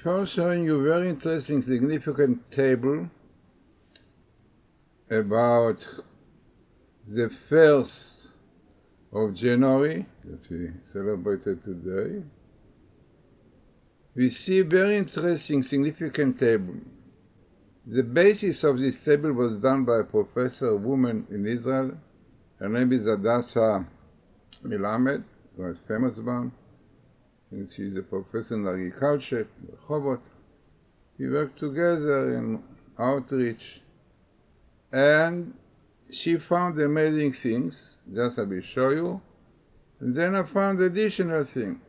Before showing you very interesting, significant table about the 1st of January that we celebrated today, we see very interesting, significant table. The basis of this table was done by a professor, a woman in Israel. Her name is Melamed, the most famous one. Since she's a professor in agriculture in Rehovot, we worked together in outreach, and she found amazing things. Just I will show you, and then I found additional thing.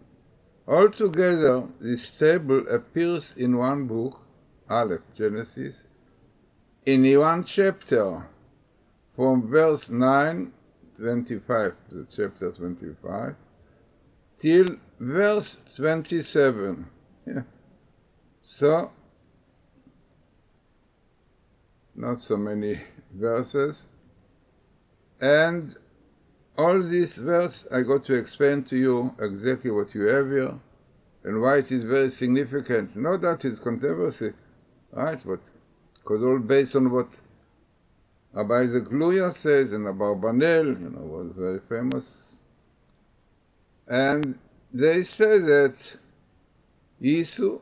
Altogether, this table appears in one book, Aleph, Genesis, in one chapter, from verse 9, 25, the chapter 25, till verse 27. Yeah. So, not so many verses. And all these verses I got to explain to you exactly what you have here and why it is very significant. Not that it's controversy, right? But because all based on what Rabbi Zegluya says and Abarbanel, was very famous. And they say that Esau,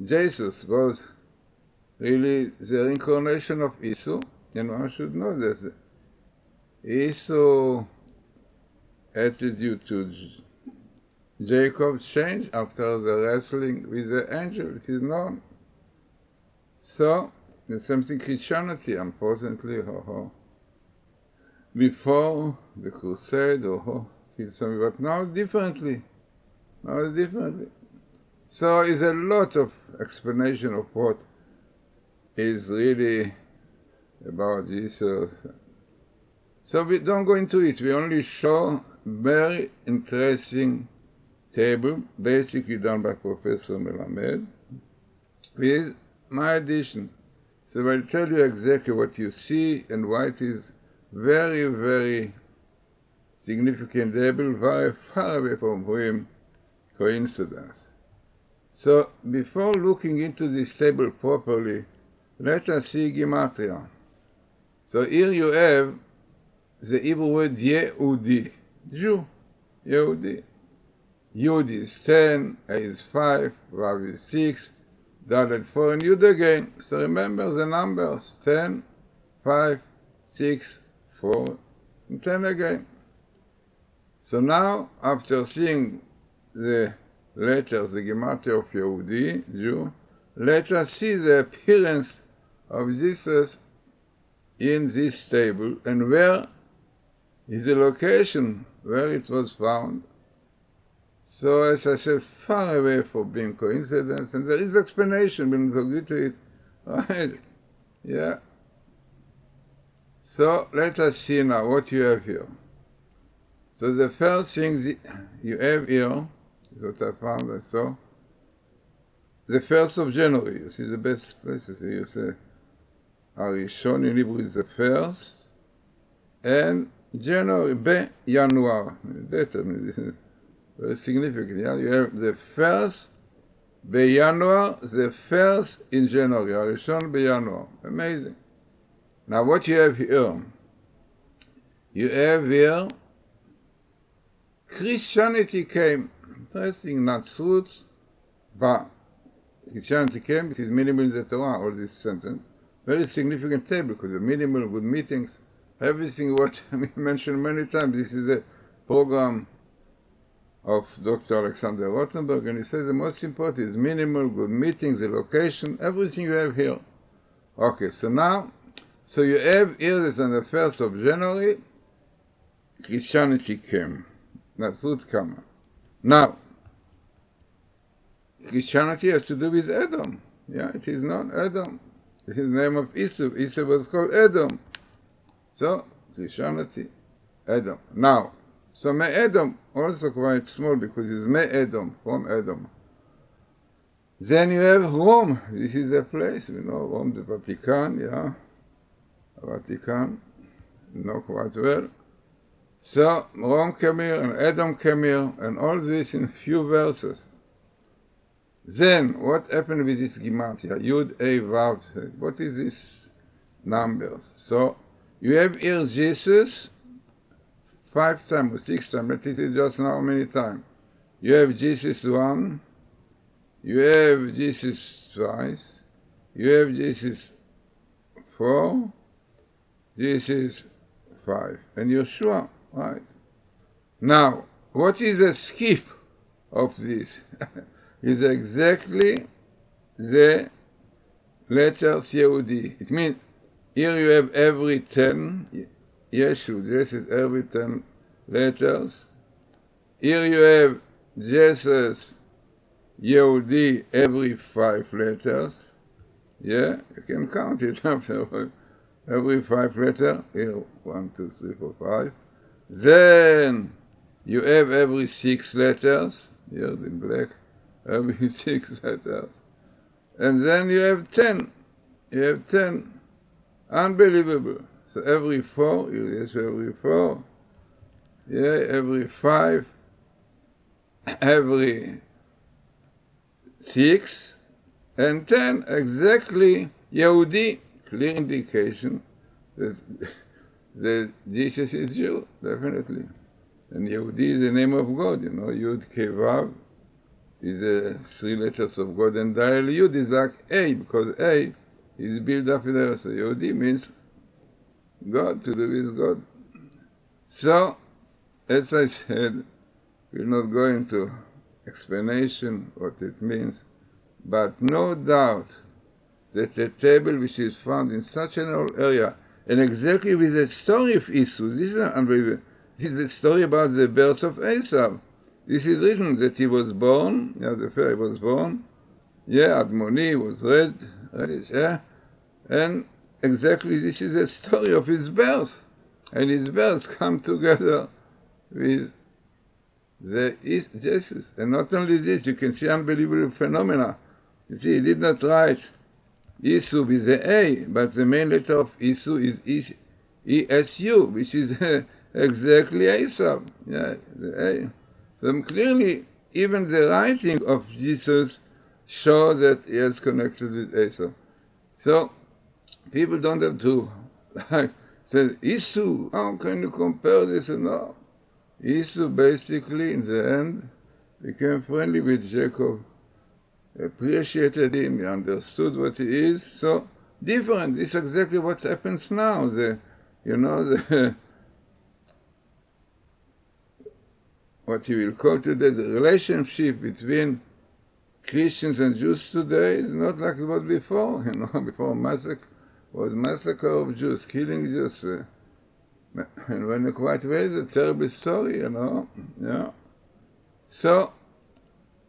Jesus, was really the reincarnation of Esau, and one should know this. Esau's attitude to Jacob changed after the wrestling with the angel. It is known. So, there's something Christianity, unfortunately, before the crusade, still something, but now differently. So, is a lot of explanation of what is really about Jesus. So we don't go into it. We only show very interesting table, basically done by Professor Melamed, with my addition. So I'll tell you exactly what you see and why it is very, very significant table, very far away from him, coincidence. So before looking into this table properly, let us see Gematria. So here you have the Hebrew word Yehudi, Jew, Yehudi. Yud is 10, A is 5, Vav is 6, Dalet 4, and Yud again. So remember the numbers, 10, 5, 6, 4, and 10 again. So now, after seeing the letters, the Gematria of Yehudi, Jew, let us see the appearance of Jesus in this table and where is the location where it was found. So as I said, far away from being coincidence, and there is explanation, we'll get to it, right? Yeah. So let us see now what you have here. So the first thing you have here is what I found, I saw. The 1st of January, you see the best places here, you say, Arishon in Hebrew is the 1st, and January, January, better, this is very significant. Yeah? You have the 1st, January, the 1st in January, Arishon, January. Amazing. Now what you have here Christianity came. Interesting, Natsrut, but Christianity came, it is minimal in the Torah, all this sentence. Very significant table, because the minimal, good meetings, everything what we mentioned many times. This is a program of Dr. Alexander Rothenberg, and he says the most important is minimal, good meetings, the location, everything you have here. Okay, so now, so you have here this on the 1st of January, Christianity came. Natsrut came. Now, Christianity has to do with Adam. Yeah, it is not Adam. It is the name of Esau. Esau was called Adam. So, Christianity, Adam. Now, so Me Adam, also quite small because it's Me Adam, from Adam. Then you have Rome. This is a place, Rome, the Vatican, yeah. Vatican, quite well. So, Rome came here, and Adam came here, and all this in few verses. Then, what happened with this Gematria? Yud, A, Vav. What is this numbers? So, you have here Jesus 5 times or 6 times. Let us see just now how many times. You have Jesus 1. You have Jesus twice. You have Jesus 4. Jesus 5. And Yeshua, right? Now, what is the skip of this? Is exactly the letters Yehudi. It means here you have every 10, Yeshua, this is every 10 letters. Here you have Jesus, Yehudi, every 5 letters. Yeah, you can count it after every 5 letters. Here, 1, 2, 3, 4, 5. Then you have every 6 letters. Here in black, every 6 letters. And then you have 10. You have 10. Unbelievable. So every 4, yes, every 4. Yeah, every 5. Every 6. And 10, exactly Yehudi. Clear indication that Jesus is Jew, definitely. And Yehudi is the name of God, you know, Yud Kevav is the 3 letters of God, and Dael Yud is like A, because A is built up in there. So Yehudi means God, to do with God. So, as I said, we're not going to explanation what it means, but no doubt that the table which is found in such an old area, and exactly with the story of Esau, this is unbelievable. This is a story about the birth of Esau. This is written that he was born, the fair was born, Admoni was reddish, and exactly this is the story of his birth. And his birth come together with the Jesus. And not only this, you can see unbelievable phenomena. You see, he did not write Esau with the A, but the main letter of Esau is ESU, which is exactly Esau. Yeah, the A. So clearly, even the writing of Jesus shows that he is connected with Esau. So, people don't have to say, Esau, how can you compare this? No. Esau basically, in the end, became friendly with Jacob, appreciated him, he understood what he is. So, different. This is exactly what happens now. What you will call today the relationship between Christians and Jews today is not like it was before. Before was massacre of Jews, killing Jews. And when you quite raise a terrible story, Yeah. So,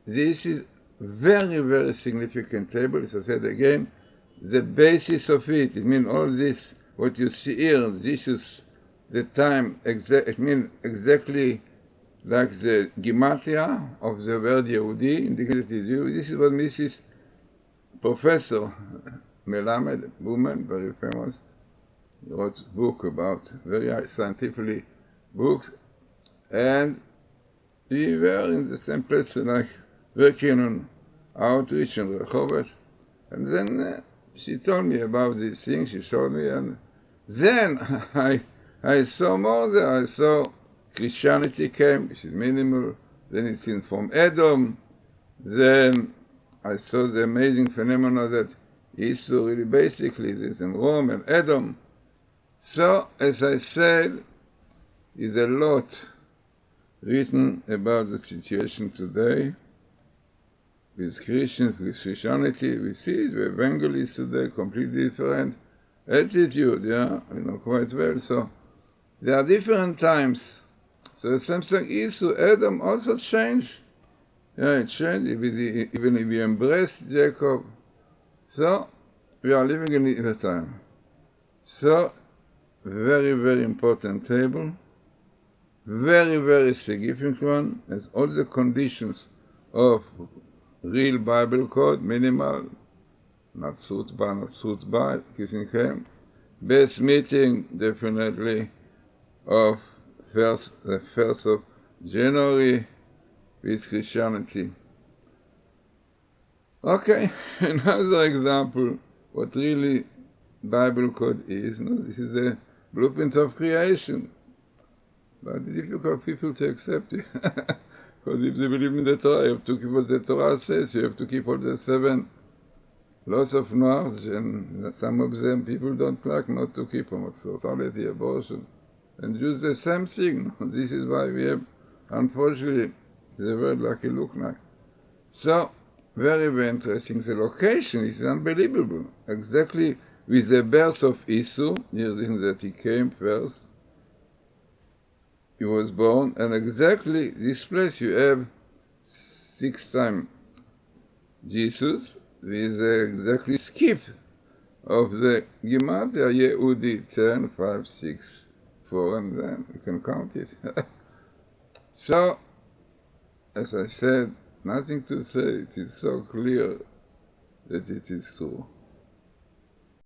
this is very, very significant table. As I said again, the basis of it means all this, what you see here, Jesus, the time, it means exactly like the Gematria of the word Yehudi, indicated is Jew. This is what Mrs. Professor Melamed, woman, very famous, wrote a book about, very scientifically books, and we were in the same place, like working on outreach in Rehovot, and then she told me about these things, she showed me, and then I saw more there. I saw Christianity came, which is minimal, then it's in from Edom, then I saw the amazing phenomena that Esau really basically is in Rome and Edom. So, as I said, is a lot written about the situation today with Christians, with Christianity. We see it, the evangelists today, completely different attitude, quite well. So, there are different times. So the same thing Esau, Adam also changed. It changed, even if he embraced Jacob. So, we are living in a time. So, very, very important table. Very, very significant one. Has all the conditions of real Bible code, minimal, not sutba, kissing him. Best meeting, definitely, of the 1st of January with Christianity. Okay, another example, what really Bible code is. No? This is the blueprint of creation. But it's difficult people to accept it. Because if they believe in the Torah, you have to keep what the Torah says. You have to keep all the 7 laws of knowledge, and some of them people don't like not to keep homosexuality, abortion. And Jews the same thing. This is why we have, unfortunately, the world like it look like. So, very, very interesting. The location is unbelievable. Exactly with the birth of Esau, using that he came first, he was born, and exactly this place you have 6 times Jesus, with exactly skip of the Gematria Yehudi 10, 5, 6, 4, and then you can count it. So, as I said, nothing to say, it is so clear that it is true.